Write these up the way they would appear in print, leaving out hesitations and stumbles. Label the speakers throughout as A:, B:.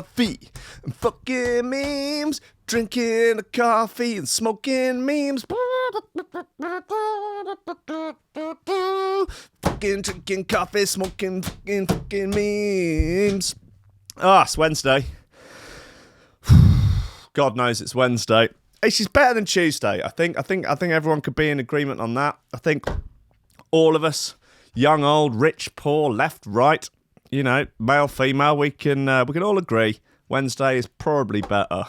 A: coffee and fucking memes, drinking a coffee and smoking memes. Fucking drinking coffee, smoking fucking memes. It's Wednesday. God knows it's Wednesday. It's just better than Tuesday. I think everyone could be in agreement on that. I think all of us, young, old, rich, poor, left, right, you know, male, female, we can all agree Wednesday is probably better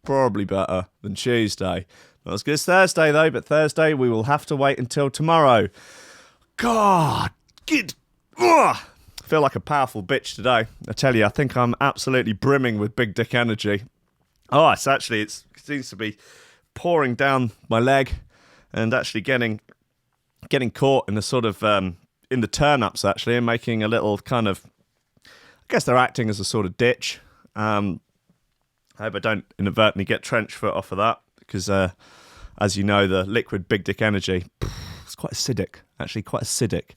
A: than Tuesday. Not as good as Thursday though, but Thursday we will have to wait until tomorrow. God, I feel like a powerful bitch today. I tell you, I think I'm absolutely brimming with big dick energy. It seems to be pouring down my leg and actually getting caught in the sort of in the turn-ups actually, and making a little kind of, I guess they're acting as a sort of ditch. I hope I don't inadvertently get trench foot off of that, because as you know, the liquid big dick energy, it's quite acidic, actually quite acidic.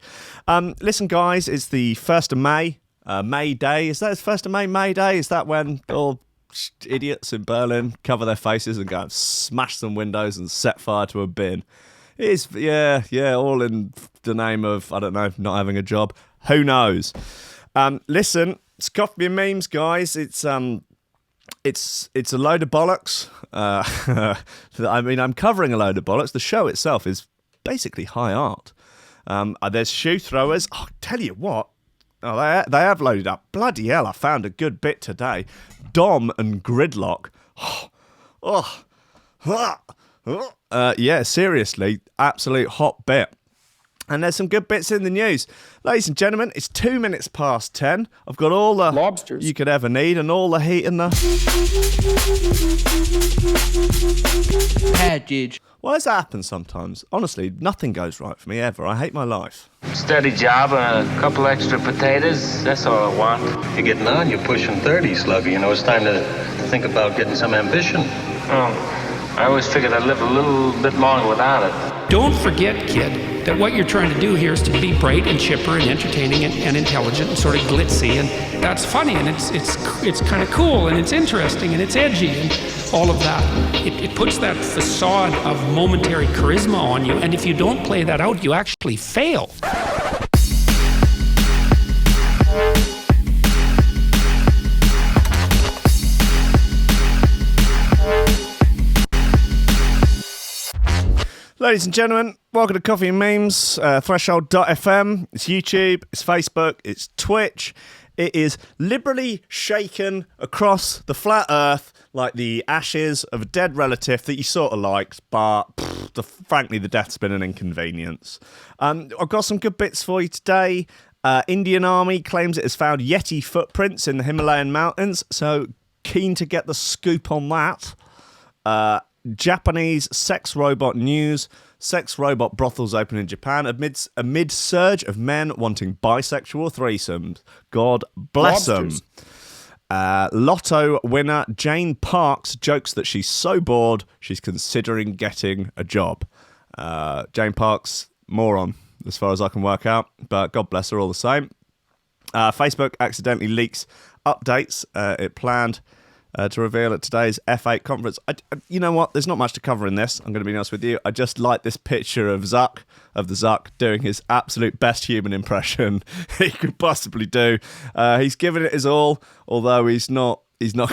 A: Listen guys, it's the 1st of May, May Day. Is that 1st of May Day? Is that when all idiots in Berlin cover their faces and go and smash some windows and set fire to a bin? It is, yeah, all in the name of, I don't know, not having a job. Who knows? Listen, it's coffee and memes, guys. It's a load of bollocks. I mean, I'm covering a load of bollocks. The show itself is basically high art. There's shoe throwers. I'll tell you what. Oh, they have loaded up. Bloody hell, I found a good bit today. Dom and Gridlok. Yeah, seriously, absolute hot bit. And there's some good bits in the news. Ladies and gentlemen, it's 2 minutes past 10. I've got all the lobsters you could ever need and all the heat in the package. Why does that happen sometimes? Honestly, nothing goes right for me ever. I hate my life.
B: Steady job and a couple extra potatoes. That's all I want.
C: You're getting on. You're pushing 30, Slugger. You know, it's time to think about getting some ambition.
B: Oh, I always figured I'd live a little bit longer without it.
D: Don't forget, kid, that what you're trying to do here is to be bright and chipper and entertaining and intelligent and sort of glitzy, and that's funny, and it's kind of cool, and it's interesting, and it's edgy, and all of that. It puts that facade of momentary charisma on you, and if you don't play that out, you actually fail.
A: Ladies and gentlemen, welcome to Coffee and Memes, Threshold.fm. It's YouTube, it's Facebook, it's Twitch. It is liberally shaken across the flat earth like the ashes of a dead relative that you sort of liked, but frankly, the death's been an inconvenience. I've got some good bits for you today. Indian Army claims it has found Yeti footprints in the Himalayan mountains, so keen to get the scoop on that. Japanese sex robot news. Sex robot brothels open in Japan amid surge of men wanting bisexual threesomes. God bless them. Lotto winner Jane Parks jokes that she's so bored she's considering getting a job. Jane Parks, moron, as far as I can work out, but God bless her all the same. Facebook accidentally leaks updates it planned to reveal at today's F8 conference. You know what? There's not much to cover in this. I'm going to be honest with you. I just like this picture of the Zuck, doing his absolute best human impression he could possibly do. He's given it his all, although he's not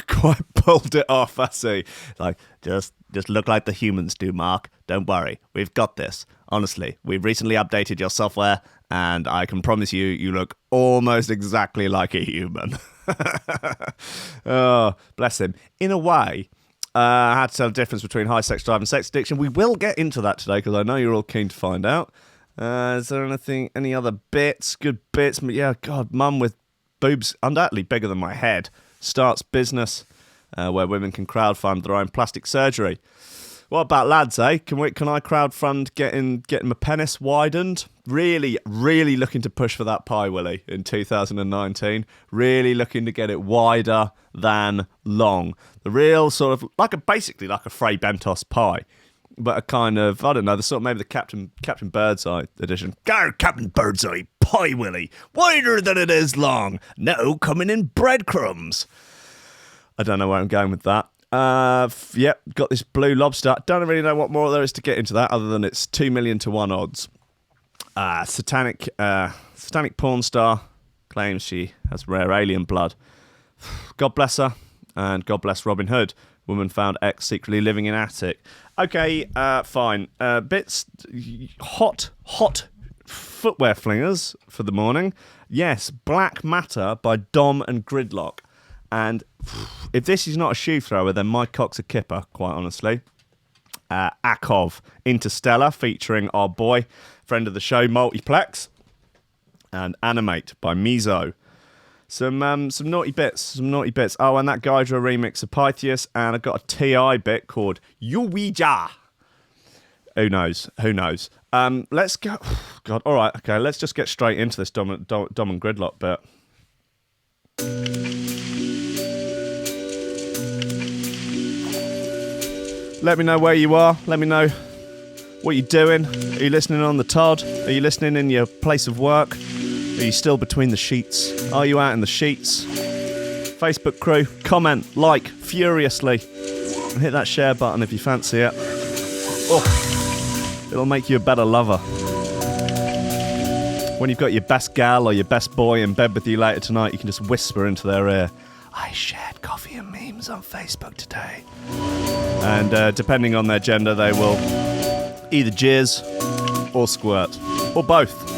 A: quite pulled it off, has he? Like, just look like the humans do, Mark. Don't worry. We've got this. Honestly, we've recently updated your software, and I can promise you look almost exactly like a human. Oh, bless him. In a way, I had to tell the difference between high sex drive and sex addiction. We will get into that today because I know you're all keen to find out. Is there any other bits? Good bits? Yeah, God, mum with boobs undoubtedly bigger than my head starts business where women can crowdfund their own plastic surgery. What about lads, eh? Can I crowdfund getting my penis widened? Really, really looking to push for that pie, Willie, in 2019. Really looking to get it wider than long. The real sort of, basically like a Fray Bentos pie. But a kind of, I don't know, maybe the Captain Birdseye edition. Go, Captain Birdseye, pie, Willie. Wider than it is long. No, coming in breadcrumbs. I don't know where I'm going with that. Yep, got this Blue Lobster. Don't really know what more there is to get into that other than it's 2 million to 1 odds. Satanic porn star claims she has rare alien blood. God bless her, and God bless Robin Hood. Woman found ex secretly living in attic. Okay, fine. Bits hot footwear flingers for the morning. Yes, Black Matter by Dom and Gridlok. And if this is not a shoe thrower, then my cock's a kipper, quite honestly. Akov, Interstella, featuring our boy, friend of the show, Multiplex. And Annimate by Mizo. Some naughty bits. Oh, and that Gydra remix of Pythius. And I got a TI bit called Yuwija. Who knows? Let's go. God, all right, okay, let's just get straight into this Dom and Gridlok bit. Let me know where you are. Let me know what you're doing. Are you listening on the Todd? Are you listening in your place of work? Are you still between the sheets? Are you out in the sheets? Facebook crew, comment, like, furiously. And hit that share button if you fancy it. Oh, it'll make you a better lover. When you've got your best gal or your best boy in bed with you later tonight, you can just whisper into their ear, I shared coffee and memes on Facebook today. And depending on their gender, they will either jizz or squirt, or both.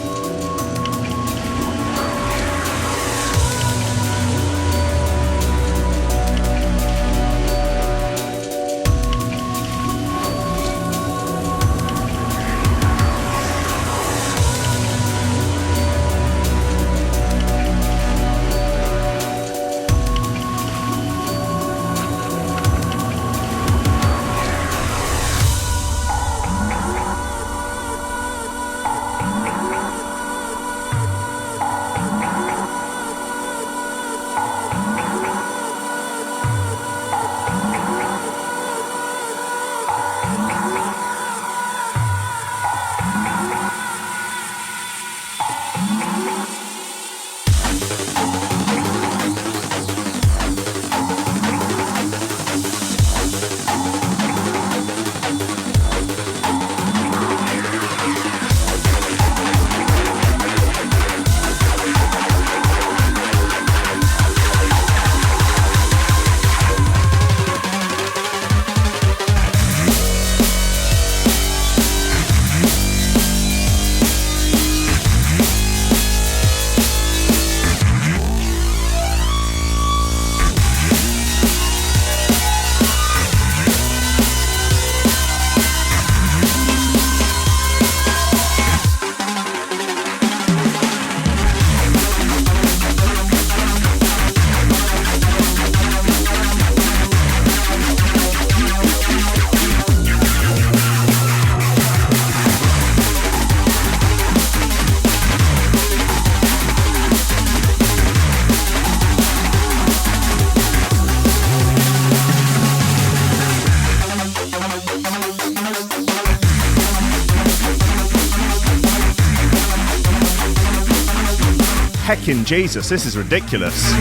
A: Heckin' Jesus, this is ridiculous.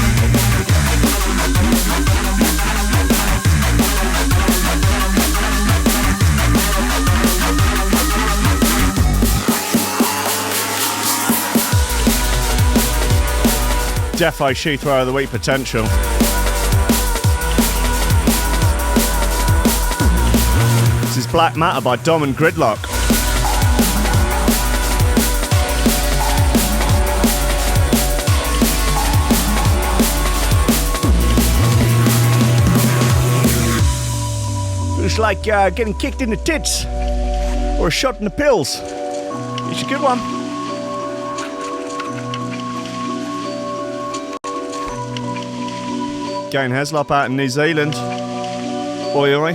A: Defo shoe thrower of the week potential. This is Black Matter by Dom and Gridlok. It's like getting kicked in the tits or a shot in the pills. It's a good one. Gain Heslop out in New Zealand. Oi oi.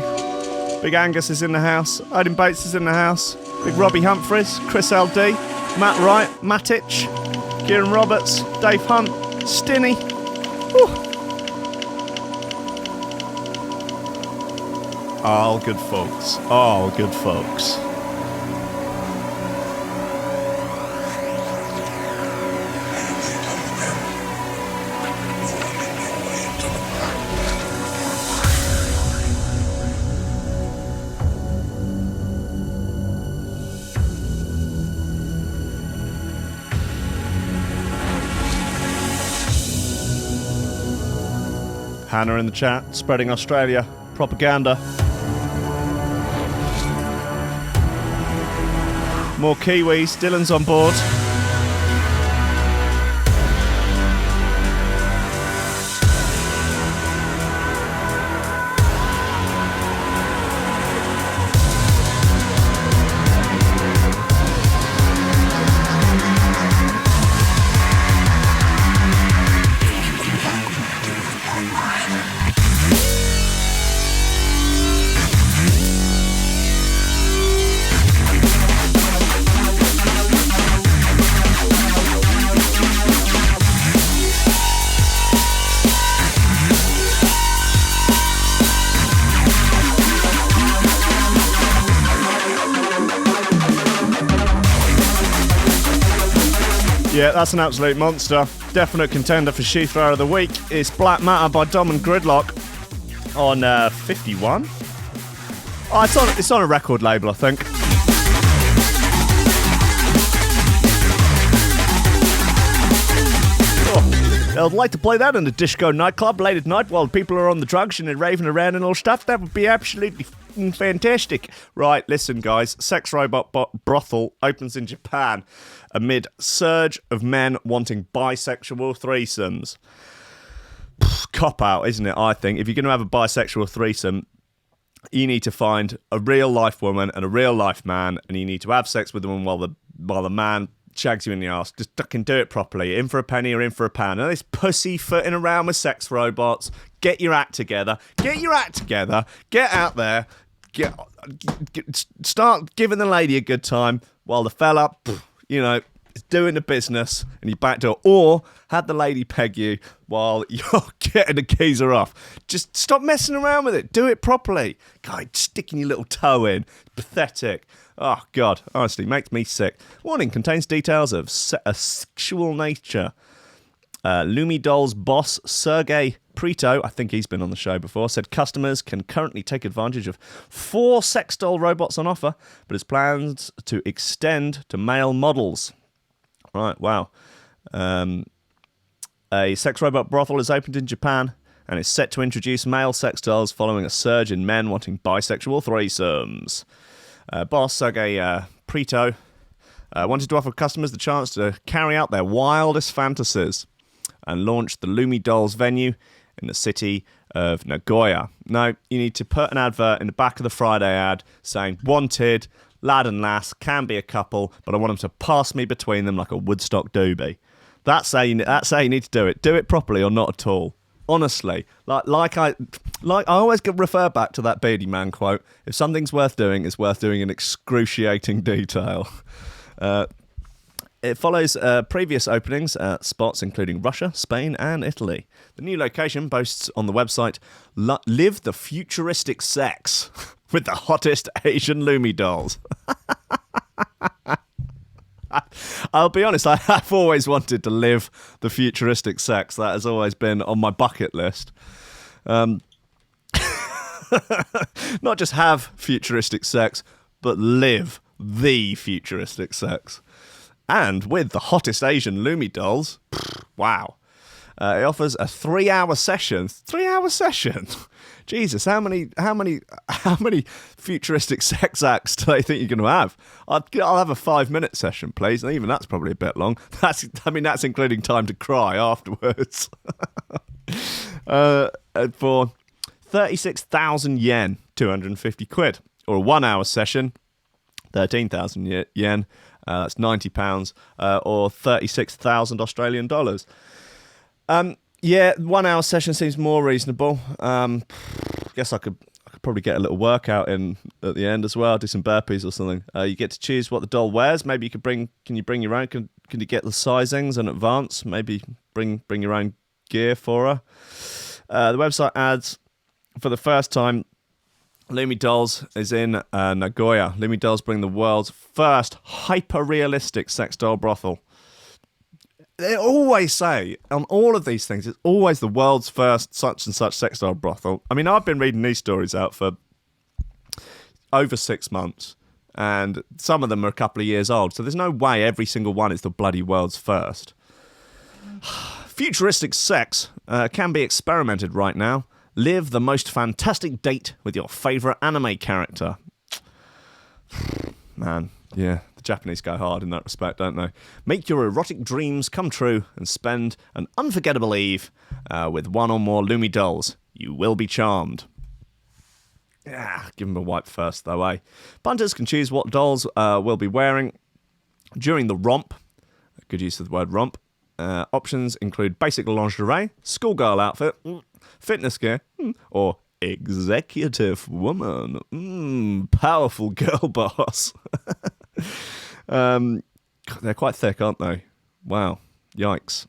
A: Big Angus is in the house. Odin Bates is in the house. Big Robbie Humphries, Chris LD, Matt Wright, Matic, Kieran Roberts, Dave Hunt, Stinny. Whew. All good folks. All good folks. Hannah in the chat, spreading Australia propaganda. More Kiwis. Dylan's on board. Yeah, that's an absolute monster. Definite contender for She Thrower of the Week is Black Matter by Dom and Gridlok on 51. Oh, it's on a record label, I think. Oh, I'd like to play that in a disco nightclub late at night while people are on the drugs and they're raving around and all stuff. That would be absolutely fantastic. Right, listen, guys. Sex robot brothel opens in Japan amid surge of men wanting bisexual threesomes. Cop out, isn't it? I think if you're going to have a bisexual threesome, you need to find a real life woman and a real life man, and you need to have sex with them while the man shags you in the arse. Just fucking do it properly. In for a penny or in for a pound. And this pussyfooting around with sex robots. Get your act together. Get your act together. Get out there. Start giving the lady a good time while the fella, you know, is doing the business and you back door. Or have the lady peg you while you're getting the geezer off. Just stop messing around with it. Do it properly. God, sticking your little toe in. It's pathetic. Oh, God. Honestly, makes me sick. Warning, contains details of a sexual nature. Lumi Doll's boss, Sergey Prito, I think he's been on the show before, said customers can currently take advantage of 4 sex doll robots on offer, but has plans to extend to male models. Right, wow. A sex robot brothel is opened in Japan and is set to introduce male sex dolls following a surge in men wanting bisexual threesomes. Boss Sergey Prito wanted to offer customers the chance to carry out their wildest fantasies and launched the Lumi Dolls venue in the city of Nagoya. Now, you need to put an advert in the back of the Friday ad saying, wanted, lad and lass, can be a couple, but I want them to pass me between them like a Woodstock doobie. That's how you need to do it. Do it properly or not at all. Honestly, like I always refer back to that Beardy Man quote. If something's worth doing, it's worth doing in excruciating detail. It follows previous openings at spots including Russia, Spain, and Italy. The new location boasts on the website, live the futuristic sex with the hottest Asian Lumi dolls. I'll be honest, I've always wanted to live the futuristic sex. That has always been on my bucket list. Not just have futuristic sex, but live the futuristic sex. And with the hottest Asian Lumi dolls, wow. It offers a 3-hour session. 3-hour session? Jesus, how many futuristic sex acts do they think you're going to have? I'll have a 5-minute session, please. And even that's probably a bit long. That's including time to cry afterwards. For 36,000 yen, 250 quid. Or a 1-hour session, 13,000 yen. That's £90, or 36,000 Australian dollars. Yeah, 1-hour session seems more reasonable. Guess I could probably get a little workout in at the end as well. Do some burpees or something. You get to choose what the doll wears. Maybe you could bring. Can you bring your own? Can you get the sizings in advance? Maybe bring your own gear for her. The website adds, for the first time, Lumi Dolls is in Nagoya. Lumi Dolls bring the world's first hyper-realistic sex doll brothel. They always say, on all of these things, it's always the world's first such and such sex doll brothel. I mean, I've been reading these stories out for over 6 months, and some of them are a couple of years old, so there's no way every single one is the bloody world's first. Futuristic sex can be experimented right now. Live the most fantastic date with your favourite anime character. Man, yeah, the Japanese go hard in that respect, don't they? Make your erotic dreams come true and spend an unforgettable eve with one or more Lumi dolls. You will be charmed. Yeah, give them a wipe first, though, eh? Punters can choose what dolls will be wearing during the romp. Good use of the word romp. Options include basic lingerie, schoolgirl outfit, fitness gear, or executive woman. Powerful girl boss. They're quite thick, aren't they? Wow. Yikes.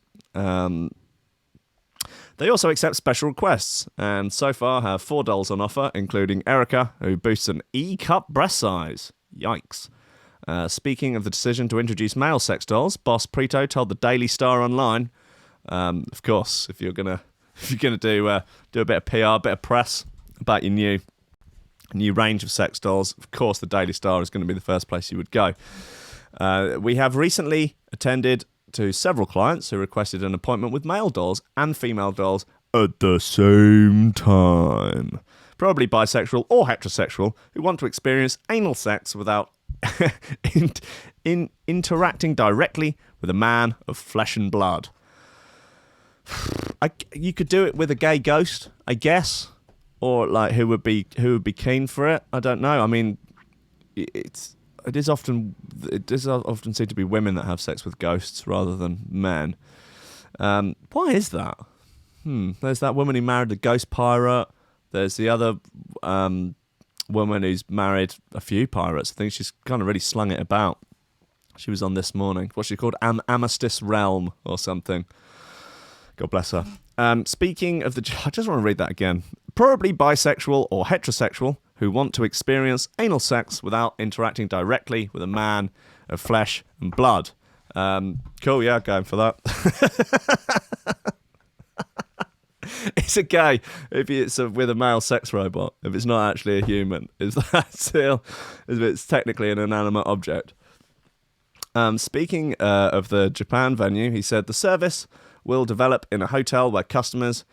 A: They also accept special requests, and so far have 4 dolls on offer, including Erica, who boosts an E-cup breast size. Yikes. Speaking of the decision to introduce male sex dolls, Boss Preto told the Daily Star Online, of course, if you're gonna do a bit of PR, a bit of press about your new range of sex dolls, of course the Daily Star is going to be the first place you would go. We have recently attended to several clients who requested an appointment with male dolls and female dolls at the same time. Probably bisexual or heterosexual, who want to experience anal sex without interacting directly with a man of flesh and blood. You could do it with a gay ghost, I guess, or like who would be keen for it. I don't know. I mean, it does often seem to be women that have sex with ghosts rather than men. Why is that? There's that woman who married the ghost pirate. There's the other woman who's married a few pirates. I think she's kind of really slung it about. She was on This Morning. What's she called? Amethyst Realm or something. God bless her. Speaking of I just want to read that again. Probably bisexual or heterosexual who want to experience anal sex without interacting directly with a man of flesh and blood. Cool, yeah, going for that. It's a gay if it's with a male sex robot, if it's not actually a human. Is that still, if it's technically an inanimate object? Speaking of the Japan venue, he said the service will develop in a hotel where customers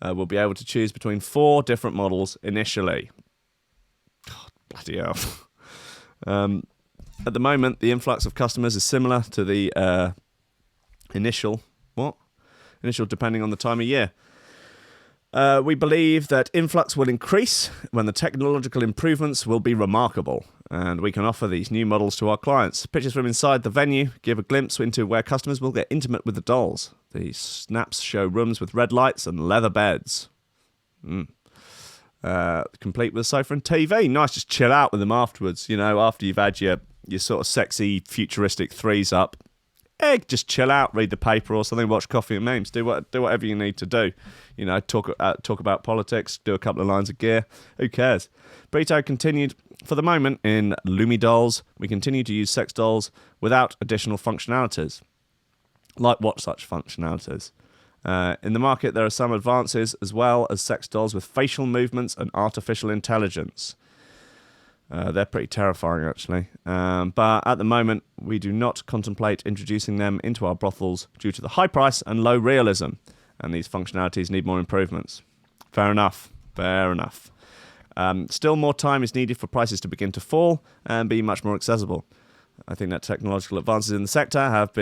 A: will be able to choose between 4 different models initially. God, bloody hell. At the moment, the influx of customers is similar to the initial depending on the time of year. We believe that influx will increase when the technological improvements will be remarkable, and we can offer these new models to our clients. Pictures from inside the venue give a glimpse into where customers will get intimate with the dolls. These snaps show rooms with red lights and leather beds. Complete with a sofa and TV. Nice, just chill out with them afterwards, after you've had your sort of sexy, futuristic threes up. Just chill out, read the paper or something, watch Coffee and Memes, do whatever you need to do. Talk about politics, do a couple of lines of gear. Who cares? Brito continued, for the moment, in Lumi dolls, we continue to use sex dolls without additional functionalities. Like what such functionalities? In the market, there are some advances as well as sex dolls with facial movements and artificial intelligence. They're pretty terrifying, actually. But at the moment, we do not contemplate introducing them into our brothels due to the high price and low realism. And these functionalities need more improvements. Fair enough. Still more time is needed for prices to begin to fall and be much more accessible. I think that technological advances in the sector have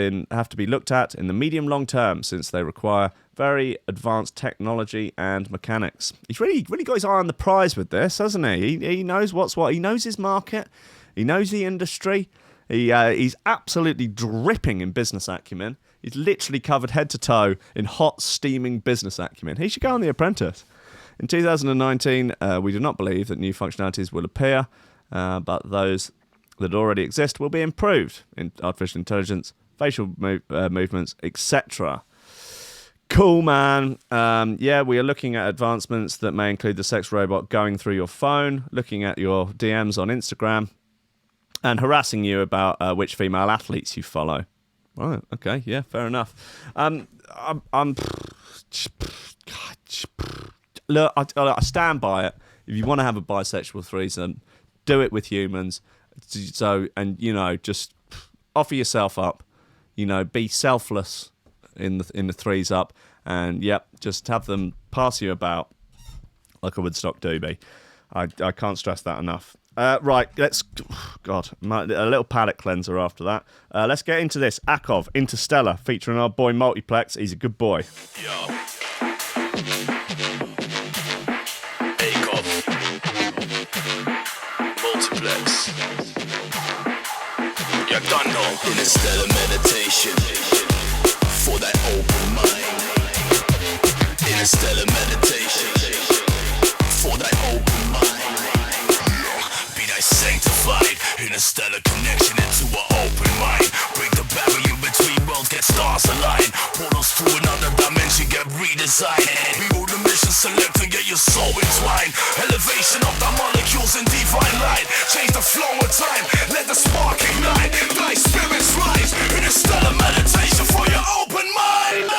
A: to be looked at in the medium-long term, since they require very advanced technology and mechanics. He's really got his eye on the prize with this, hasn't he? He knows what's what. He knows his market. He knows the industry. He's absolutely dripping in business acumen. He's literally covered head to toe in hot, steaming business acumen. He should go on The Apprentice. In 2019, we do not believe that new functionalities will appear, but those that already exist will be improved in artificial intelligence, facial movements, etc. Cool, man. We are looking at advancements that may include the sex robot going through your phone, looking at your DMs on Instagram, and harassing you about which female athletes you follow. Right, okay, yeah, fair enough. Look, I stand by it. If you want to have a bisexual threesome, do it with humans. So, and just offer yourself up. Be selfless in the threes up, and just have them pass you about like a Woodstock doobie. I can't stress that enough. Right, let's... God, a little palate cleanser after that. Let's get into this. Akov, Interstella, featuring our boy Multiplex. He's a good boy.
E: Yo. Akov. Multiplex. You done know. Interstellar meditation for that open mind. Interstellar meditation for that open mind. Be thy sanctified. Interstellar connection into an open mind. Break the barrier between worlds, get stars aligned. Portals through another dimension get redesigned. Behold the mission, select and get your soul entwined. Elevation of the molecules in divine light. Change the flow of time, let the spark ignite. Thy spirits rise. Interstellar meditation for your open mind.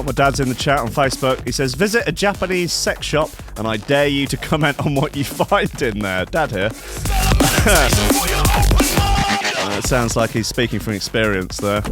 A: My dad's in the chat on Facebook. He says, visit a Japanese sex shop and I dare you to comment on what you find in there. Dad here. It sounds like he's speaking from experience there.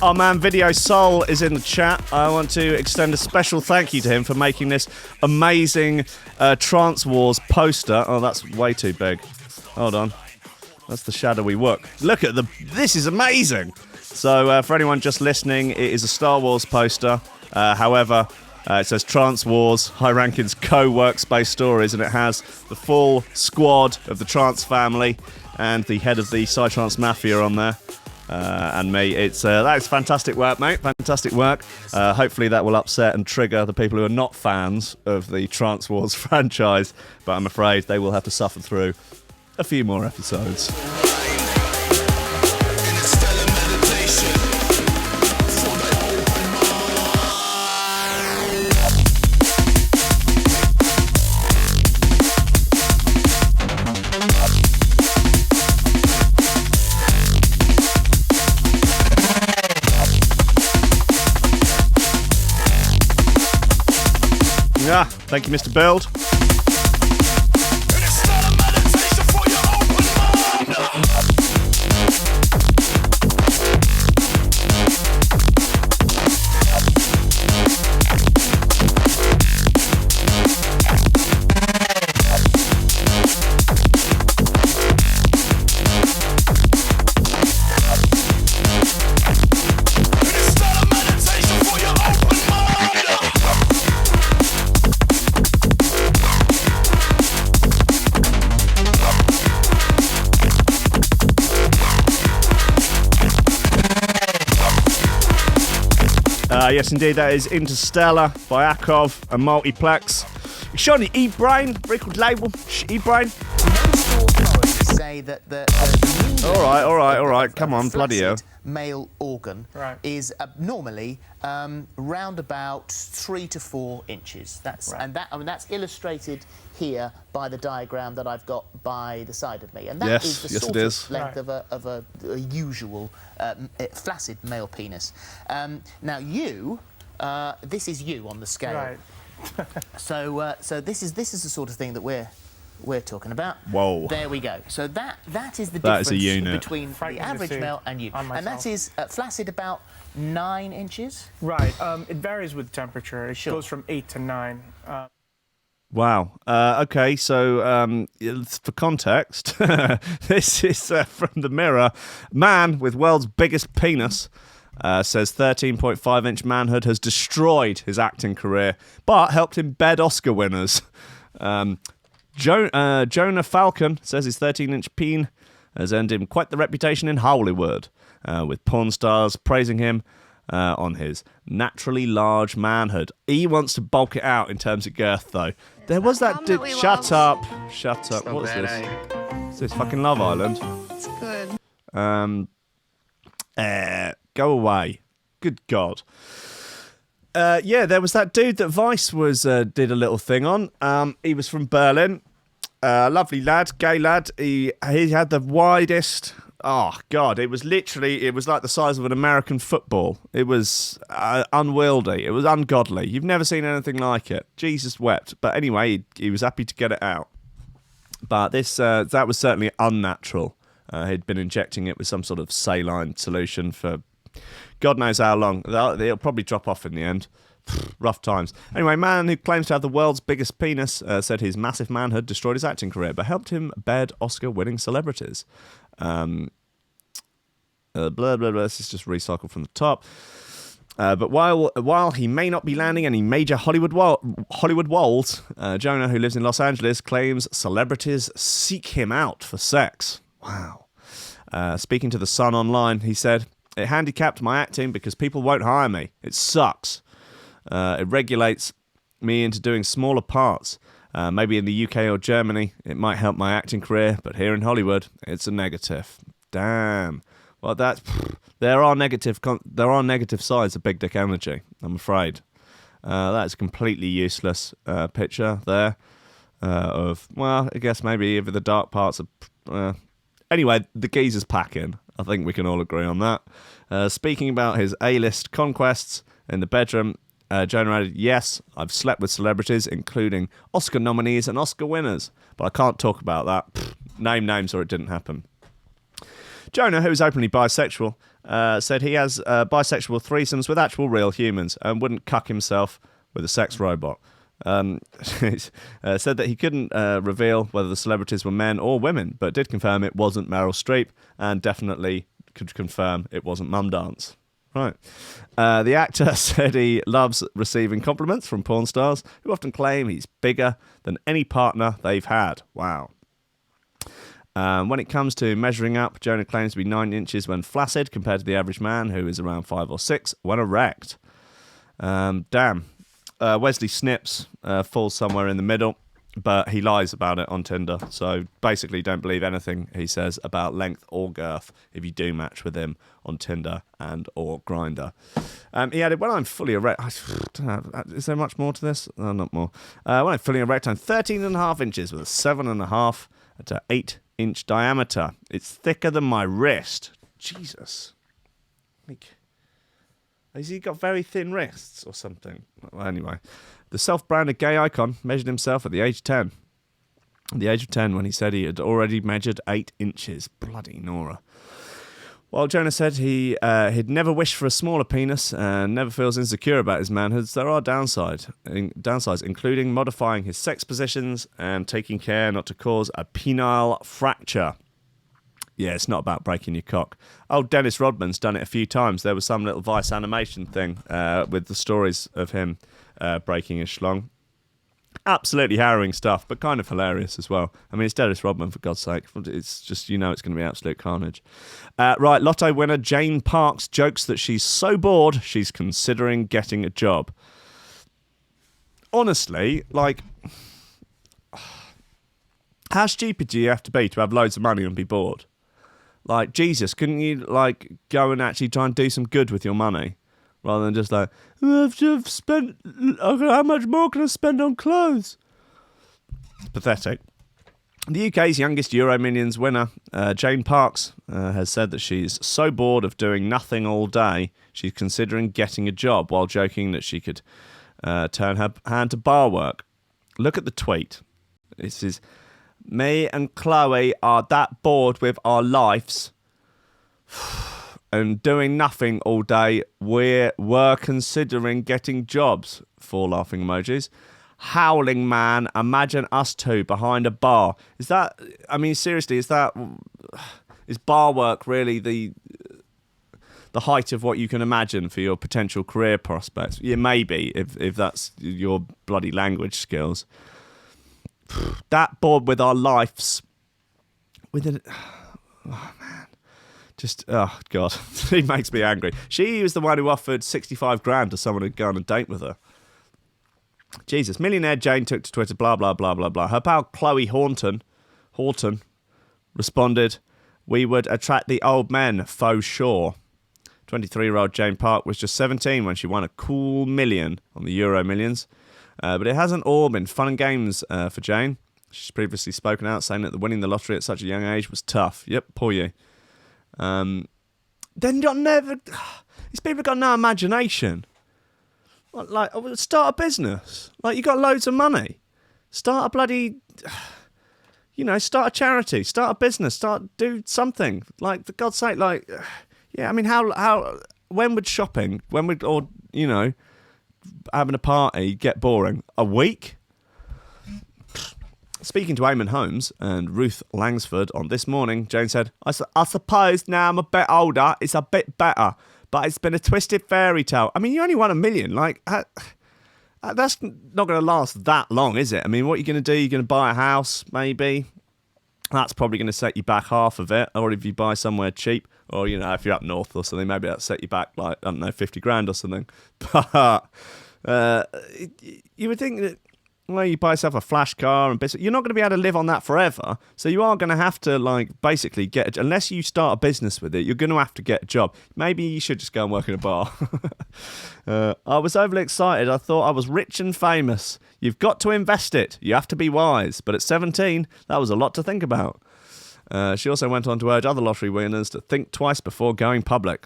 A: Our man Video Soul is in the chat. I want to extend a special thank you to him for making this amazing Trance Wars poster. Oh, that's way too big. Hold on. That's the shadowy work. Look at this is amazing. So for anyone just listening, it is a Star Wars poster. However, it says Trance Wars, High Rankings Co-Workspace Stories, and it has the full squad of the Trance family and the head of the Psytrance Mafia on there. And me, that is fantastic work, mate. Fantastic work. Hopefully that will upset and trigger the people who are not fans of the Trance Wars franchise, but I'm afraid they will have to suffer through a few more episodes. Yeah, thank you, Mr. Build. Yes, indeed, that is Interstella by Akov and Multiplex. Shiny E-Brain, record label, E-Brain.
F: Say that the
A: all right, come on, bloody hell.
F: Male organ is normally round about 3 to 4 inches. That's and that's illustrated here by the diagram that I've got by the side of me, and that is the sort of length of a usual flaccid male penis. Now this is you on the scale.
G: Right.
F: So this is the sort of thing that we're we're talking about.
A: Whoa.
F: There we go. So that is the
A: That is
F: difference
A: a unit.
F: between the average male and you. And that is flaccid about 9 inches.
G: Right. It varies with temperature. It
F: Sure.
G: goes from 8 to 9.
A: Wow. Okay, so for context, this is from the Mirror. Man with world's biggest penis says 13.5-inch manhood has destroyed his acting career, but helped him bed Oscar winners. Jonah Falcon says his 13-inch peen has earned him quite the reputation in Hollywood, with porn stars praising him on his naturally large manhood. He wants to bulk it out in terms of girth, though. There was that dude. Shut up. What's this? Is this fucking Love Island?
H: It's good.
A: Go away. Good God. Yeah, there was that dude that Vice was did a little thing on. He was from Berlin. Lovely lad, gay lad. He had the widest. Oh God! It was like the size of an American football. It was unwieldy. It was ungodly. You've never seen anything like it. Jesus wept. But anyway, he was happy to get it out. But this that was certainly unnatural. He'd been injecting it with some sort of saline solution for God knows how long. It'll probably drop off in the end. Rough times. Anyway, man who claims to have the world's biggest penis said his massive manhood destroyed his acting career, but helped him bed Oscar-winning celebrities. Blah, blah, blah. This is just recycled from the top. But while he may not be landing any major Hollywood roles, Jonah, who lives in Los Angeles, claims celebrities seek him out for sex. Wow. Speaking to The Sun Online, he said, "It handicapped my acting because people won't hire me. It sucks. It regulates me into doing smaller parts. Maybe in the UK or Germany, it might help my acting career, but here in Hollywood, it's a negative." Damn. Well, there are negative sides of big dick energy, I'm afraid. That's a completely useless picture there of, well, I guess maybe even the dark parts of... Anyway, the geezer's packing. I think we can all agree on that. Speaking about his A-list conquests in the bedroom, Jonah added, "Yes, I've slept with celebrities, including Oscar nominees and Oscar winners, but I can't talk about that. Name names or it didn't happen." Jonah, who is openly bisexual, said he has bisexual threesomes with actual real humans and wouldn't cuck himself with a sex robot. Said that he couldn't reveal whether the celebrities were men or women, but did confirm it wasn't Meryl Streep and definitely could confirm it wasn't Mum Dance. Right. The actor said he loves receiving compliments from porn stars who often claim he's bigger than any partner they've had. Wow. When it comes to measuring up, Jonah claims to be 9 inches when flaccid compared to the average man, who is around 5 or 6 when erect. Damn. Wesley Snipes falls somewhere in the middle, but he lies about it on Tinder. So basically don't believe anything he says about length or girth if you do match with him on Tinder and or Grindr. He added, "When I'm fully erect..." I don't know, is there much more to this? Not more. When I'm fully erect, I'm 13.5 inches with a 7.5 to 8-inch diameter. It's thicker than my wrist. Jesus. Has he got very thin wrists or something? Well, anyway, the self-branded gay icon measured himself at the age of 10. At the age of 10, when he said he had already measured 8 inches. Bloody Nora. While Jonah said he'd never wished for a smaller penis and never feels insecure about his manhoods, there are downsides, including modifying his sex positions and taking care not to cause a penile fracture. Yeah, it's not about breaking your cock. Oh, Dennis Rodman's done it a few times. There was some little Vice animation thing with the stories of him breaking his schlong. Absolutely harrowing stuff, but kind of hilarious as well. I mean, it's Dennis Rodman, for God's sake. It's just, it's going to be absolute carnage. Right, Lotto winner Jane Parks jokes that she's so bored she's considering getting a job. Honestly, how stupid do you have to be to have loads of money and be bored? Like, Jesus, couldn't you, go and actually try and do some good with your money? Rather than just I've spent, how much more can I spend on clothes? It's pathetic. The UK's youngest Euromillions winner, Jane Parks, has said that she's so bored of doing nothing all day, she's considering getting a job, while joking that she could turn her hand to bar work. Look at the tweet. This is... Me and Chloe are that bored with our lives and doing nothing all day. We're considering getting jobs. 4 laughing emojis. Howling man, imagine us two behind a bar. Is that, I mean, seriously, is bar work really the height of what you can imagine for your potential career prospects? Yeah, maybe, if that's your bloody language skills. That bored with our lives. With it. Oh, man. Just, oh, God. He makes me angry. She was the one who offered 65 grand to someone who'd go on a date with her. Jesus. Millionaire Jane took to Twitter, blah, blah, blah, blah, blah. Her pal Chloe Horton responded, we would attract the old men, faux sure. 23-year-old Jane Park was just 17 when she won a cool million on the Euro Millions. But it hasn't all been fun and games for Jane. She's previously spoken out saying that winning the lottery at such a young age was tough. Yep, poor you. Then these people have got no imagination. Like, start a business. Like, you got loads of money. Start a bloody, start a charity. Start a business. Do something. Like, for God's sake, like, yeah, I mean, when would shopping, having a party get boring? A week? Speaking to Eamon Holmes and Ruth Langsford on This Morning, Jane said, I suppose now I'm a bit older, it's a bit better, but it's been a twisted fairy tale. I mean, you only won $1 million. Like, that's not going to last that long, is it? I mean, what are you going to do? You're going to buy a house, maybe? That's probably going to set you back half of it. Or if you buy somewhere cheap, or, if you're up north or something, maybe that'll set you back, like, I don't know, 50 grand or something. But you would think that, well, you buy yourself a flash car and you're not going to be able to live on that forever. So you are going to have to, like, basically unless you start a business with it, you're going to have to get a job. Maybe you should just go and work in a bar. I was overly excited. I thought I was rich and famous. You've got to invest it. You have to be wise. But at 17, that was a lot to think about. She also went on to urge other lottery winners to think twice before going public.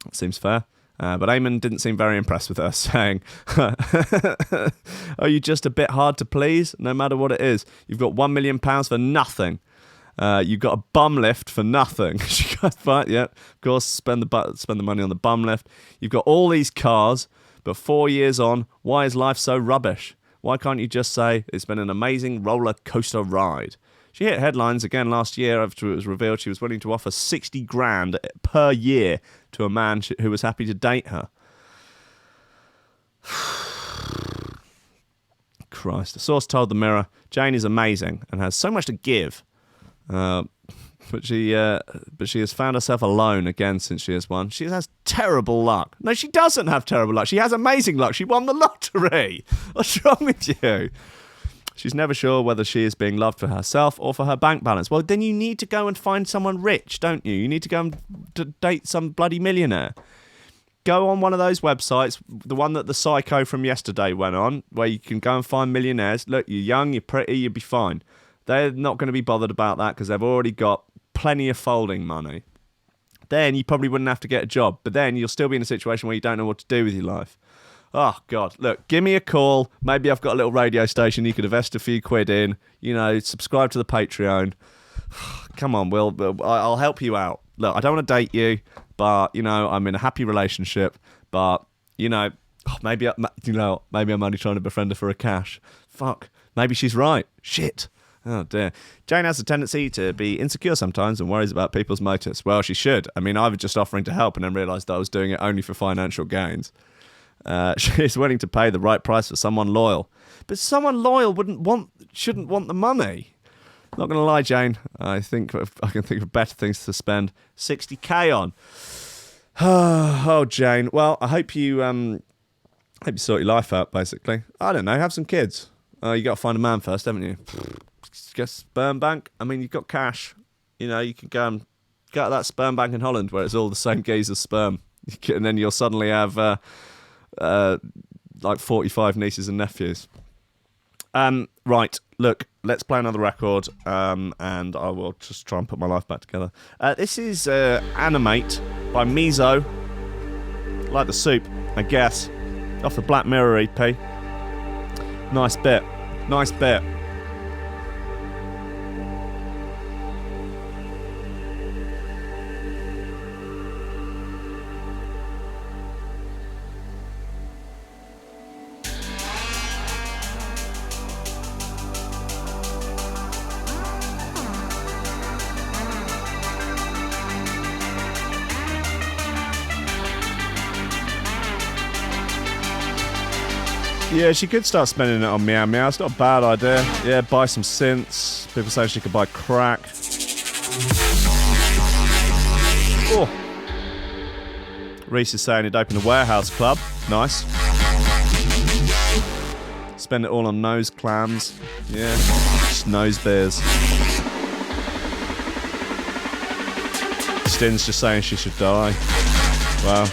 A: That seems fair. But Eamon didn't seem very impressed with her, saying, are you just a bit hard to please? No matter what it is. You've got £1 million for nothing. You've got a bum lift for nothing. She goes, right, yeah, of course, spend the money on the bum lift. You've got all these cars, but 4 years on, why is life so rubbish? Why can't you just say, it's been an amazing roller coaster ride? She hit headlines again last year after it was revealed she was willing to offer 60 grand per year to a man who was happy to date her. Christ. A source told The Mirror, Jane is amazing and has so much to give. But she has found herself alone again since she has won. She has terrible luck. No, she doesn't have terrible luck. She has amazing luck. She won the lottery. What's wrong with you? She's never sure whether she is being loved for herself or for her bank balance. Well, then you need to go and find someone rich, don't you? You need to go and date some bloody millionaire. Go on one of those websites, the one that the psycho from yesterday went on, where you can go and find millionaires. Look, you're young, you're pretty, you'll be fine. They're not going to be bothered about that because they've already got plenty of folding money. Then you probably wouldn't have to get a job, but then you'll still be in a situation where you don't know what to do with your life. Oh, God. Look, give me a call. Maybe I've got a little radio station you could invest a few quid in. Subscribe to the Patreon. Come on, Will. I'll help you out. Look, I don't want to date you, but, I'm in a happy relationship. But, maybe I'm only trying to befriend her for a cash. Fuck. Maybe she's right. Shit. Oh, dear. Jane has a tendency to be insecure sometimes and worries about people's motives. Well, she should. I mean, I was just offering to help and then realised that I was doing it only for financial gains. She's willing to pay the right price for someone loyal. But someone loyal shouldn't want the money. Not going to lie, Jane. I think I can think of better things to spend 60k on. Oh, Jane. Well, I hope you sort your life out, basically. I don't know, have some kids. You got to find a man first, haven't you? Guess sperm bank. I mean, you've got cash. You can go and get that sperm bank in Holland where it's all the same gaze as sperm. And then you'll suddenly have... like 45 nieces and nephews. Right, look, let's play another record, and I will just try and put my life back together. This is Annimate by Mizo. Like the soup, I guess. Off the Black Mirror EP. Nice bit. Yeah, she could start spending it on Meow Meow. It's not a bad idea. Yeah, buy some synths. People say she could buy crack. Oh. Reece is saying he'd open a warehouse club. Nice. Spend it all on nose clams. Yeah, just nose beers. Stin's just saying she should die. Wow.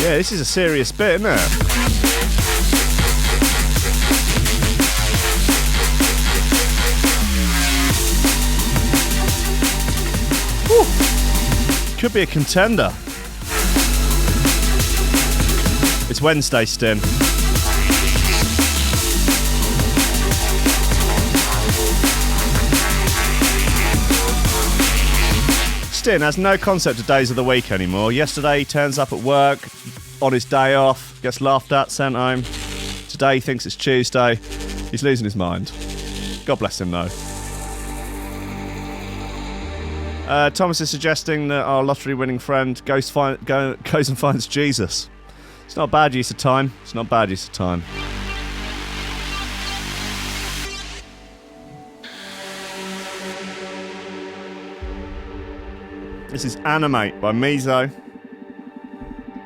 A: Yeah, this is a serious bit, isn't it? Whew. Could be a contender. It's Wednesday, Stin. Stin has no concept of days of the week anymore. Yesterday he turns up at work on his day off, gets laughed at, sent home. Today he thinks it's Tuesday. He's losing his mind. God bless him though. Thomas is suggesting that our lottery winning friend goes and finds Jesus. It's not a bad use of time. It's not a bad use of time. This is Annimate by Mizo.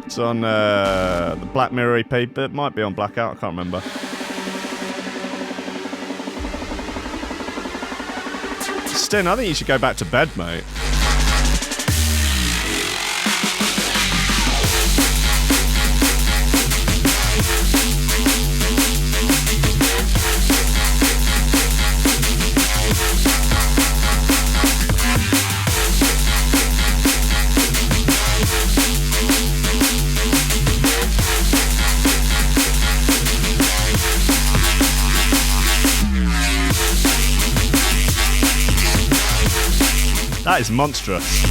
A: It's on the Black Mirror EP, but it might be on Blackout, I can't remember. Stin, I think you should go back to bed, mate. That is monstrous.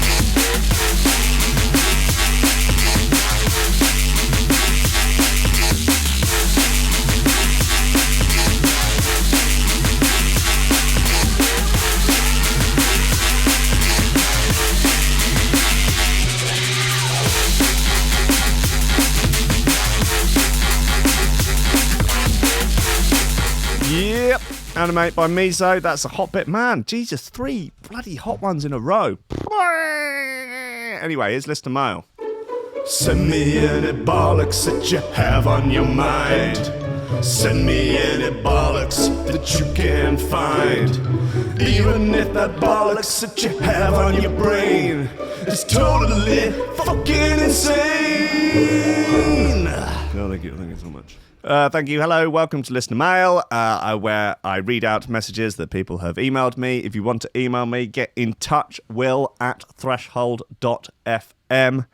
A: Yep. Annimate by Mizo. That's a hot bit. Man, Jesus, 3 bloody hot ones in a row. Anyway, here's listener mail. Send me any bollocks that you have on your mind. Send me any bollocks that you can find. Even if that bollocks that you have on your brain is totally fucking insane. No, thank you so much. Thank you. Hello, welcome to Listener Mail, where I read out messages that people have emailed me. If you want to email me, get in touch, will@threshold.fm.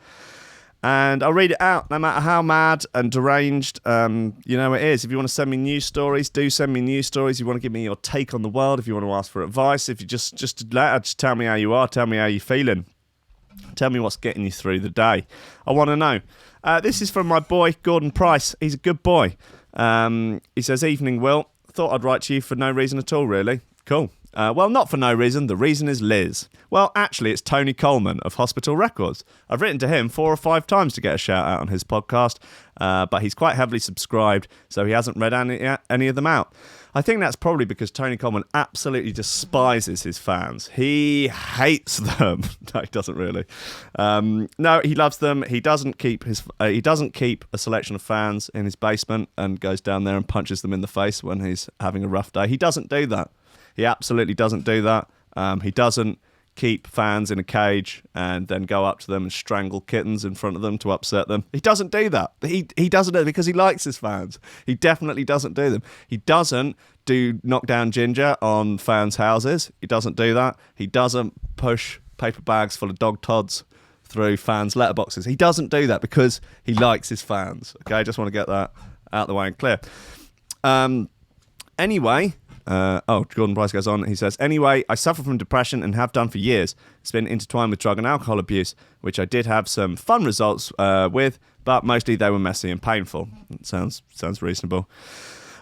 A: And I'll read it out, no matter how mad and deranged it is. If you want to send me news stories, do send me news stories. If you want to give me your take on the world, if you want to ask for advice, if you just tell me how you are, tell me how you're feeling. Tell me what's getting you through the day. I want to know. This is from my boy, Gordon Price. He's a good boy. He says, "Evening, Will. Thought I'd write to you for no reason at all, really." Cool. Well, not for no reason. The reason is Liz. Well, actually, it's Tony Coleman of Hospital Records. I've written to him 4 or 5 times to get a shout out on his podcast, but he's quite heavily subscribed, so he hasn't read any of them out. I think that's probably because Tony Coleman absolutely despises his fans. He hates them. No, he doesn't really. No, he loves them. He doesn't keep a selection of fans in his basement and goes down there and punches them in the face when he's having a rough day. He doesn't do that. He absolutely doesn't do that. He doesn't keep fans in a cage and then go up to them and strangle kittens in front of them to upset them. He doesn't do that. He doesn't do it because he likes his fans. He definitely doesn't do them. He doesn't do knock down ginger on fans' houses. He doesn't do that. He doesn't push paper bags full of dog tods through fans' letterboxes. He doesn't do that because he likes his fans. Okay, I just want to get that out of the way and clear. Anyway... Gordon Price goes on. He says, anyway, I suffer from depression and have done for years. It's been intertwined with drug and alcohol abuse, which I did have some fun results with, but mostly they were messy and painful. Sounds reasonable.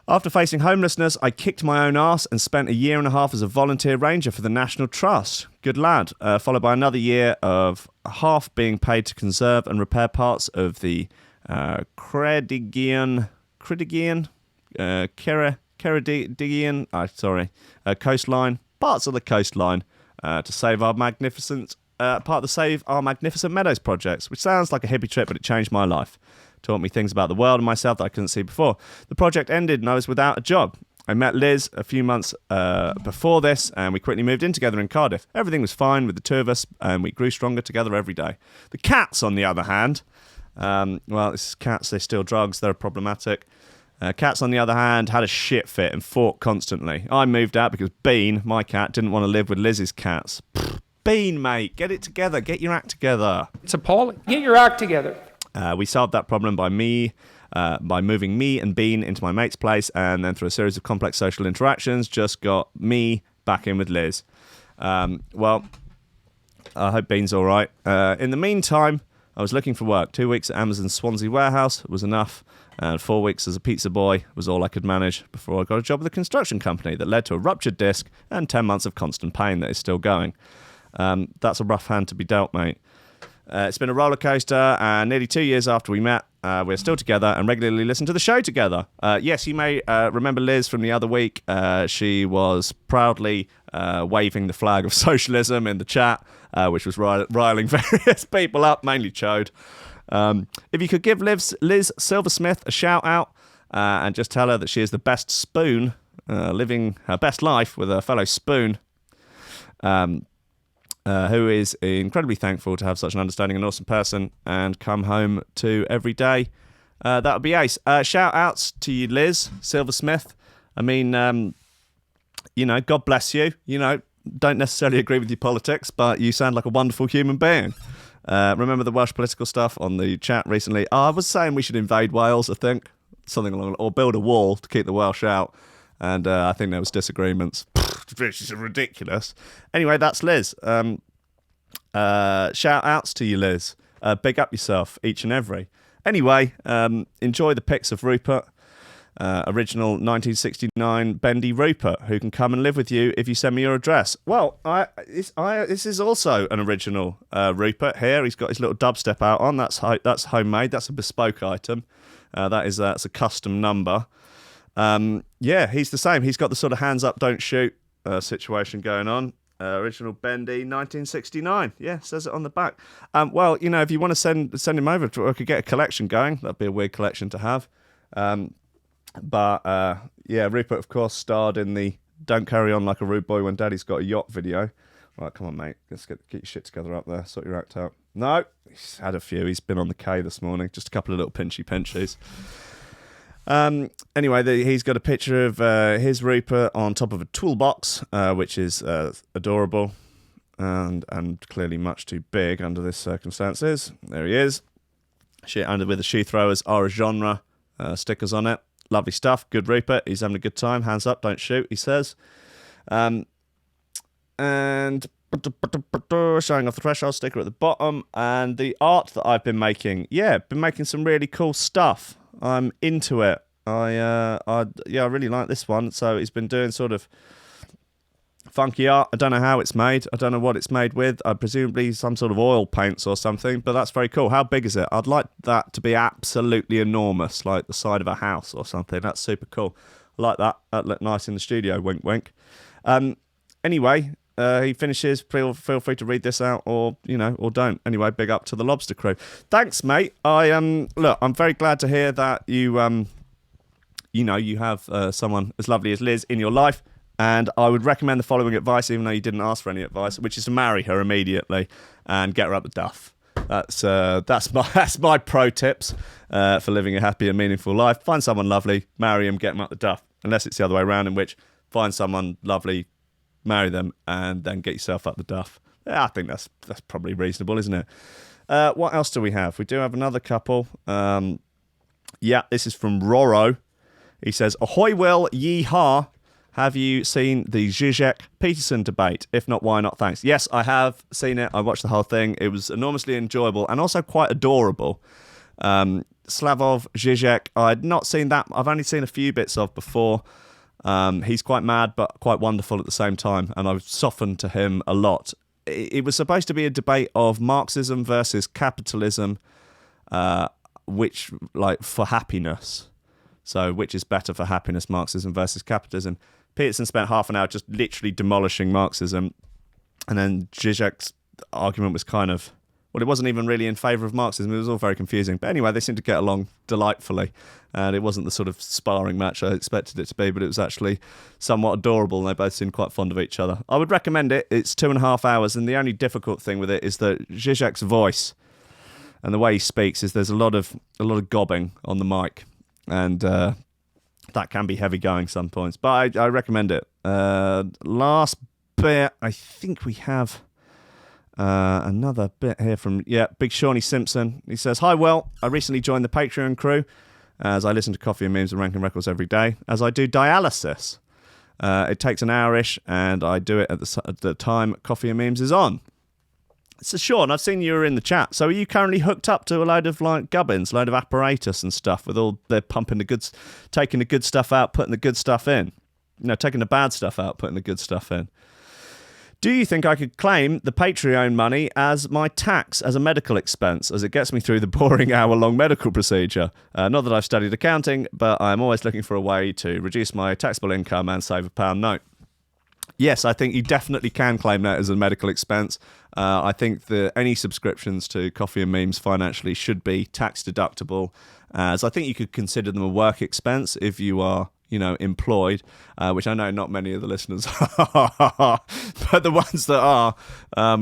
A: After facing homelessness, I kicked my own arse and spent 1.5 years as a volunteer ranger for the National Trust. Good lad. Followed by another year of half being paid to conserve and repair parts of the Ceredigion coastline, parts of the coastline, to save our magnificent Meadows projects, which sounds like a hippie trip, but it changed my life. Taught me things about the world and myself that I couldn't see before. The project ended and I was without a job. I met Liz a few months before this, and we quickly moved in together in Cardiff. Everything was fine with the two of us, and we grew stronger together every day. The cats, on the other hand, this is cats, they steal drugs, they're problematic. Cats, on the other hand, had a shit fit and fought constantly. I moved out because Bean, my cat, didn't want to live with Liz's cats. Bean, mate, get it together. Get your act together.
D: It's appalling. Get your act together.
A: We solved that problem by moving me and Bean into my mate's place, and then through a series of complex social interactions, just got me back in with Liz. Well, I hope Bean's all right. In the meantime, I was looking for work. 2 weeks at Amazon's Swansea warehouse was enough, and 4 weeks as a pizza boy was all I could manage before I got a job with a construction company that led to a ruptured disc and 10 months of constant pain that is still going. That's a rough hand to be dealt, mate. It's been a roller coaster, and nearly 2 years after we met, we're still together and regularly listen to the show together. Yes, you may remember Liz from the other week. She was proudly waving the flag of socialism in the chat, which was riling various people up, mainly Chode. If you could give Liz Silversmith a shout out and just tell her that she is the best spoon, living her best life with a fellow spoon, who is incredibly thankful to have such an understanding and awesome person and come home to every day. That would be ace. Shout outs to you, Liz Silversmith. I mean, God bless you. Don't necessarily agree with your politics, but you sound like a wonderful human being. Remember the Welsh political stuff on the chat recently? I was saying we should invade Wales, I think. Something along, or build a wall to keep the Welsh out. And I think there was disagreements. Which is ridiculous. Anyway, that's Liz. Shout outs to you, Liz. Big up yourself, each and every. Anyway, enjoy the pics of Rupert. Original 1969 Bendy Rupert, who can come and live with you if you send me your address. Well, this is also an original Rupert here. He's got his little dubstep out on. That's homemade. That's a bespoke item. That's a custom number. He's the same. He's got the sort of hands up, don't shoot situation going on. Original Bendy, 1969. Yeah, says it on the back. If you want to send him over, I could get a collection going. That'd be a weird collection to have. Rupert, of course, starred in the Don't Carry On Like a Rude Boy When Daddy's Got a Yacht video. Right, come on, mate. Let's get your shit together up there. Sort your act out. No, he's had a few. He's been on the K this morning. Just a couple of little pinchies. He's got a picture of his Rupert on top of a toolbox, which is adorable and clearly much too big under this circumstances. There he is. Shit under with the shoe throwers are a genre stickers on it. Lovely stuff. Good Rupert. He's having a good time. Hands up, don't shoot, he says. And showing off the threshold sticker at the bottom and the art that I've been making. Yeah, been making some really cool stuff. I'm into it. I really like this one. So he's been doing sort of Funky art. I don't know how it's made. I don't know what it's made with. Presumably some sort of oil paints or something, but that's very cool. How big is it? I'd like that to be absolutely enormous, like the side of a house or something. That's super cool. I like that. That looked nice in the studio. Wink, wink. Anyway, he finishes. Feel free to read this out, or or don't. Anyway, big up to the Lobster Crew. Thanks, mate. Look, I'm very glad to hear that you you have someone as lovely as Liz in your life. And I would recommend the following advice, even though you didn't ask for any advice, which is to marry her immediately and get her up the duff. That's my pro tips for living a happy and meaningful life. Find someone lovely, marry him, get them up the duff. Unless it's the other way around, in which find someone lovely, marry them, and then get yourself up the duff. Yeah, I think that's probably reasonable, isn't it? What else do we have? We do have another couple. This is from Roro. He says, "Ahoy, Will, yee-haw. Have you seen the Zizek-Peterson debate? If not, why not? Thanks." Yes, I have seen it. I watched the whole thing. It was enormously enjoyable and also quite adorable. Slavoj Zizek, I had not seen that. I've only seen a few bits of before. He's quite mad, but quite wonderful at the same time, and I've softened to him a lot. It was supposed to be a debate of Marxism versus capitalism, which, like, for happiness. So, which is better for happiness, Marxism versus capitalism? Peterson spent half an hour just literally demolishing Marxism, and then Zizek's argument was kind of, well, it wasn't even really in favour of Marxism. It was all very confusing. But anyway, they seemed to get along delightfully, and it wasn't the sort of sparring match I expected it to be, but it was actually somewhat adorable, and they both seemed quite fond of each other. I would recommend it. It's 2.5 hours, and the only difficult thing with it is that Zizek's voice and the way he speaks is there's a lot of gobbing on the mic, and that can be heavy going some points, but I recommend it. Last bit, I think we have another bit here from Big Shawnee Simpson. He says, "Hi, Will. I recently joined the Patreon crew as I listen to Coffee and Memes and Ranking Records every day as I do dialysis. It takes an hour-ish, and I do it at the time Coffee and Memes is on." So, Sean, I've seen you were in the chat. So, are you currently hooked up to a load of like gubbins, load of apparatus and stuff with all they're pumping the goods, taking the good stuff out, putting the good stuff in? Taking the bad stuff out, putting the good stuff in. Do you think I could claim the Patreon money as my tax as a medical expense, as it gets me through the boring hour-long medical procedure? Not that I've studied accounting, but I'm always looking for a way to reduce my taxable income and save a pound note. Yes, I think you definitely can claim that as a medical expense. I think that any subscriptions to Coffee and Memes financially should be tax deductible, as I think you could consider them a work expense if you are, employed, which I know not many of the listeners are, but the ones that are,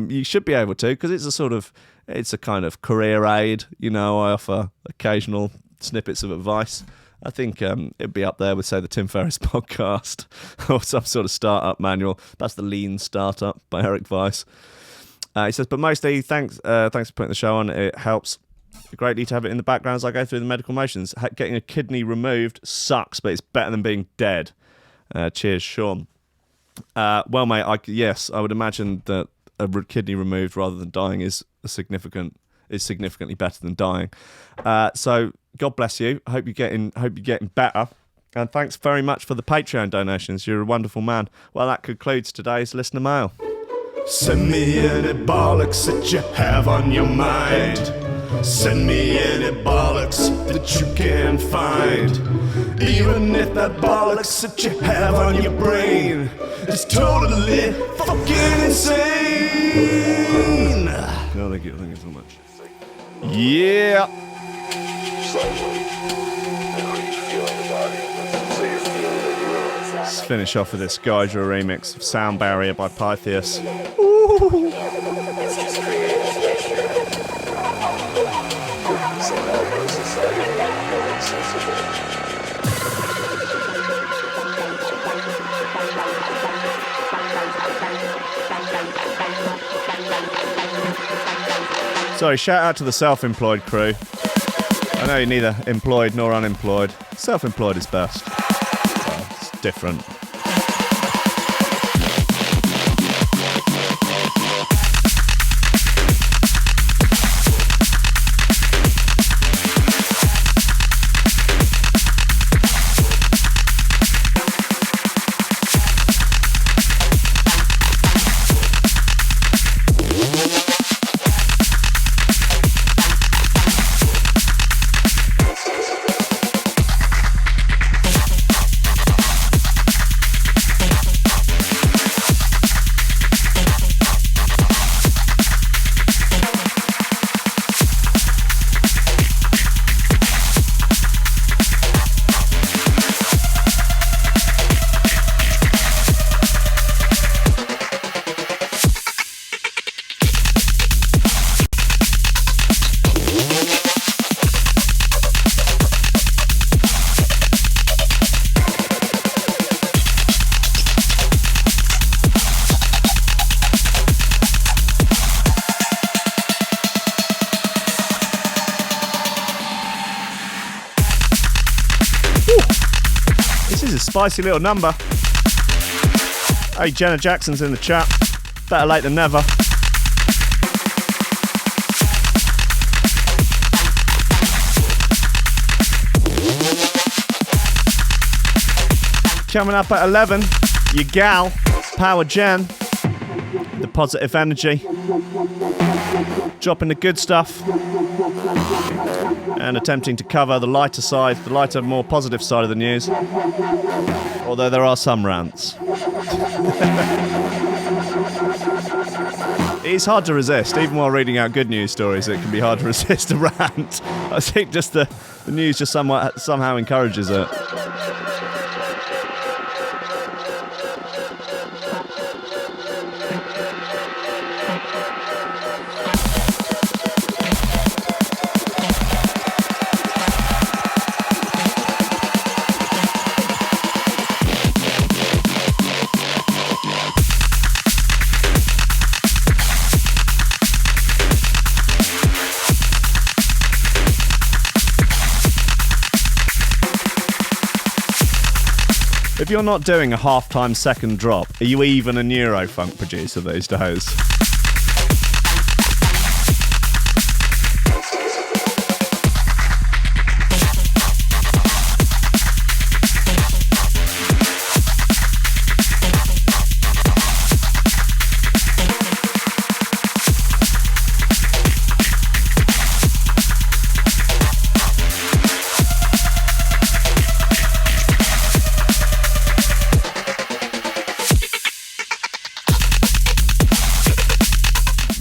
A: you should be able to, because it's a kind of career aid. I offer occasional snippets of advice. I think it'd be up there with, say, the Tim Ferriss podcast or some sort of startup manual. That's the Lean Startup by Eric Weiss. He says, but mostly, thanks for putting the show on. It helps greatly to have it in the background as I go through the medical motions. Getting a kidney removed sucks, but it's better than being dead. Cheers, Sean. Well, mate, I would imagine that a kidney removed rather than dying is significantly better than dying. So God bless you. I hope you're getting better. And thanks very much for the Patreon donations. You're a wonderful man. Well, that concludes today's listener mail.
H: Send me any bollocks that you have on your mind. Send me any bollocks that you can find. Even if that bollocks that you have on your brain is totally fucking insane.
A: No, thank you so much. Yeah. Let's finish off with this Gydra remix of Sound Barrier by Pythius. Ooh. Sorry, shout out to the self-employed crew. I know you're neither employed nor unemployed. Self-employed is best. It's different. This is a spicy little number. Hey, Jenna Jackson's in the chat. Better late than never. Coming up at 11, your gal, Power Jen, the positive energy, dropping the good stuff, and attempting to cover the lighter, more positive side of the news, although there are some rants. It's hard to resist, even while reading out good news stories, it can be hard to resist a rant. I think just the news just somehow encourages it. If you're not doing a half-time second drop, are you even a Neurofunk producer these days?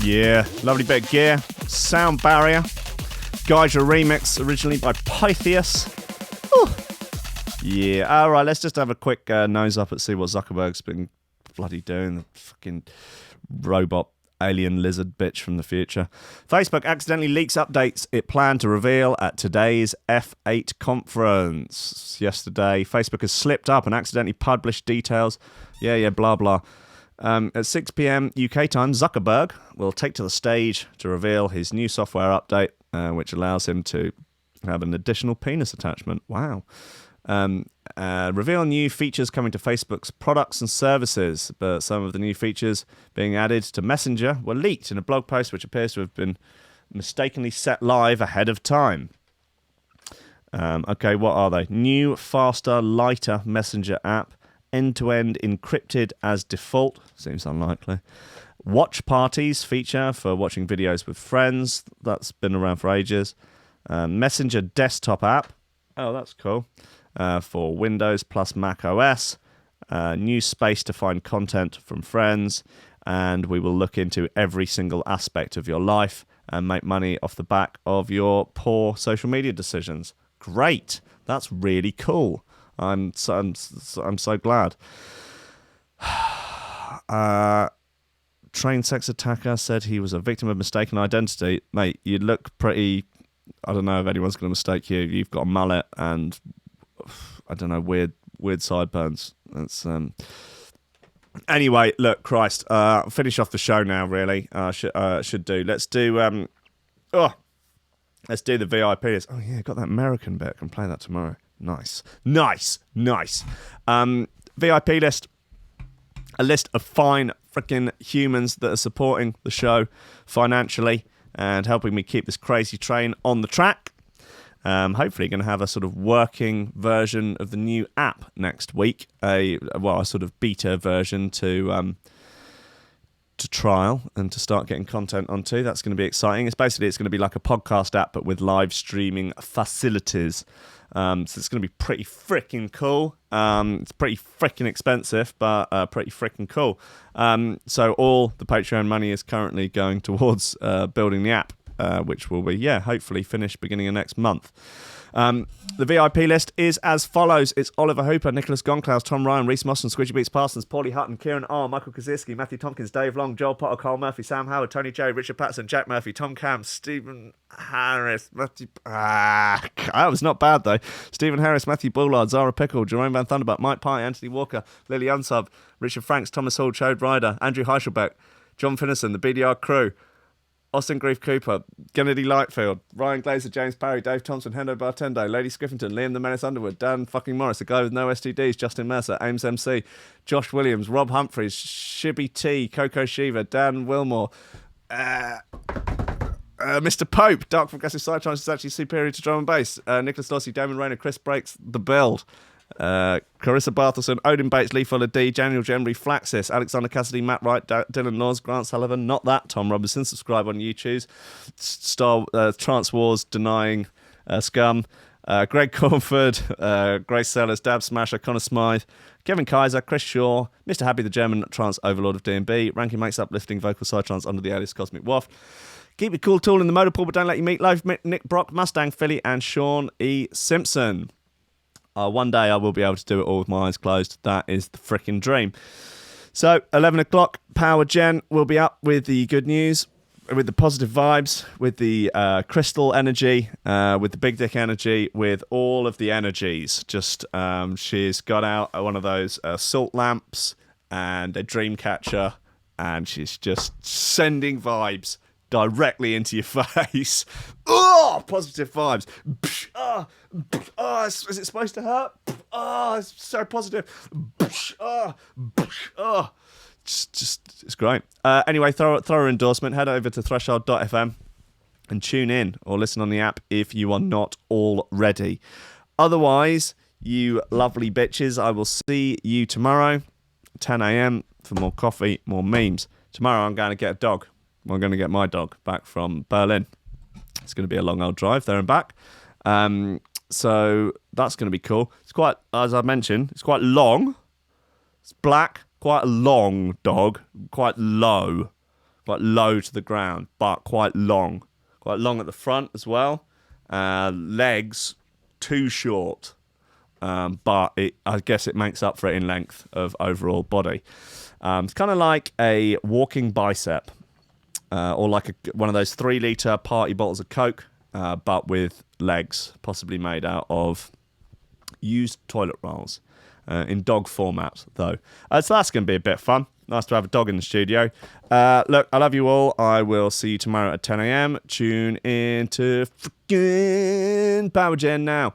A: Yeah, lovely bit of gear. Sound Barrier. Gydra remix, originally by Pythius. Ooh. Yeah, alright, let's just have a quick nose up and see what Zuckerberg's been bloody doing. The fucking robot alien lizard bitch from the future. Facebook accidentally leaks updates it planned to reveal at today's F8 conference. Yesterday, Facebook has slipped up and accidentally published details. Yeah, blah, blah. At 6 p.m. UK time, Zuckerberg will take to the stage to reveal his new software update, which allows him to have an additional penis attachment. Wow. Reveal new features coming to Facebook's products and services, but some of the new features being added to Messenger were leaked in a blog post which appears to have been mistakenly set live ahead of time. Okay, what are they? New, faster, lighter Messenger app. End-to-end encrypted as default. Seems unlikely. Watch parties feature for watching videos with friends. That's been around for ages. Messenger desktop app. Oh, that's cool. For Windows plus Mac OS. New space to find content from friends. And we will look into every single aspect of your life and make money off the back of your poor social media decisions. Great. That's really cool. I'm so glad. Trained sex attacker said he was a victim of mistaken identity. Mate, you look pretty... I don't know if anyone's going to mistake you. You've got a mullet and, I don't know, weird sideburns. That's... Anyway, look, Christ. Finish off the show now, really. Should do. Let's do... let's do the VIP list. Oh, yeah, got that American bit. I can play that tomorrow. Nice. VIP list. A list of fine freaking humans that are supporting the show financially and helping me keep this crazy train on the track. Hopefully going to have a sort of working version of the new app next week. A sort of beta version to trial and to start getting content onto. That's going to be exciting. It's going to be like a podcast app, but with live streaming facilities. So it's going to be pretty freaking cool. It's pretty freaking expensive, but pretty freaking cool. So all the Patreon money is currently going towards building the app, which will be, hopefully finished beginning of next month. The VIP list is as follows. It's Oliver Hooper, Nicholas Goncalves, Tom Ryan, Reece Mosson, Squidgy Beats Parsons, Pauly Hutton, Ciarán R, Michael Kedzierski, Matthew Tomkins, Dave Long, Joel Potter, Colm Murphy, Sam Howard, Tony J, Richard Patterson, Jack Murphy, Tom Camm, Stephen Harris, that was not bad though. Stephen Harris, Matthieu Boulard, Zara Pickle, Jeroen Van Thunderbutt, Mike Pye, Anthony Walker, Lily Unsub, Richard Franks, Thomas Hall, Chode Ryder, Andrew Heichelbech, John Finnison, the BDR Crew, Austin Grief Cooper, Gennady Lightfield, Ryan Glazer, James Parry, Dave Thompson, Hendo Bartendo, Lady Scriffington, Liam the Menace Underwood, Dan fucking Morris, the guy with no STDs, Justin Mercer, Ames MC, Josh Williams, Rob Humphreys, Shibby T, Coco Shiva, Dan Wilmore, Mr. Pope, Dark Progressive Side Trance is actually superior to drum and bass, Nicholas Lossy, Damon Rayner, Chris Breaks, The Build, Carissa Barthelson, Odin Bates, Lee Fuller D, Daniel Genry, Flaxis, Alexander Cassidy, Matt Wright, Dylan Laws, Grant Sullivan, Not That, Tom Robinson, subscribe on YouTube, Trance Wars, Denying Scum, Greg Cornford, Grace Sellers, Dab Smasher, Connor Smythe, Kevin Kaiser, Chris Shaw, Mr. Happy the German Trance Overlord of D&B, Ranking Makes Uplifting Vocal Side Trance under the alias Cosmic Waft, Keep Your Cool Tool in the Motor Pool but Don't Let You Meet Life, Nick Brock, Mustang Philly, and Sean E. Simpson. One day I will be able to do it all with my eyes closed. That is the freaking dream. So, 11 o'clock, Power Gen will be up with the good news, with the positive vibes, with the crystal energy, with the big dick energy, with all of the energies. Just, she's got out one of those salt lamps and a dream catcher, and she's just sending vibes directly into your face. Oh, positive vibes. Oh, is it supposed to hurt? Oh, it's so positive. Oh, just it's great. Anyway, throw her endorsement. Head over to threshold.fm and tune in or listen on the app if you are not already. Otherwise, you lovely bitches, I will see you tomorrow, 10 a.m. for more coffee, more memes. Tomorrow I'm going to get a dog. I'm going to get my dog back from Berlin. It's going to be a long old drive there and back. So that's going to be cool. It's quite, as I mentioned, it's quite long. It's black, quite a long dog, quite low to the ground, but quite long at the front as well. Legs too short, but I guess it makes up for it in length of overall body. It's kind of like a walking bicep. Or like one of those 3-litre party bottles of Coke, but with legs, possibly made out of used toilet rolls, in dog format, though. So that's going to be a bit fun. Nice to have a dog in the studio. Look, I love you all. I will see you tomorrow at 10 a.m. Tune in to freaking Power Gen now.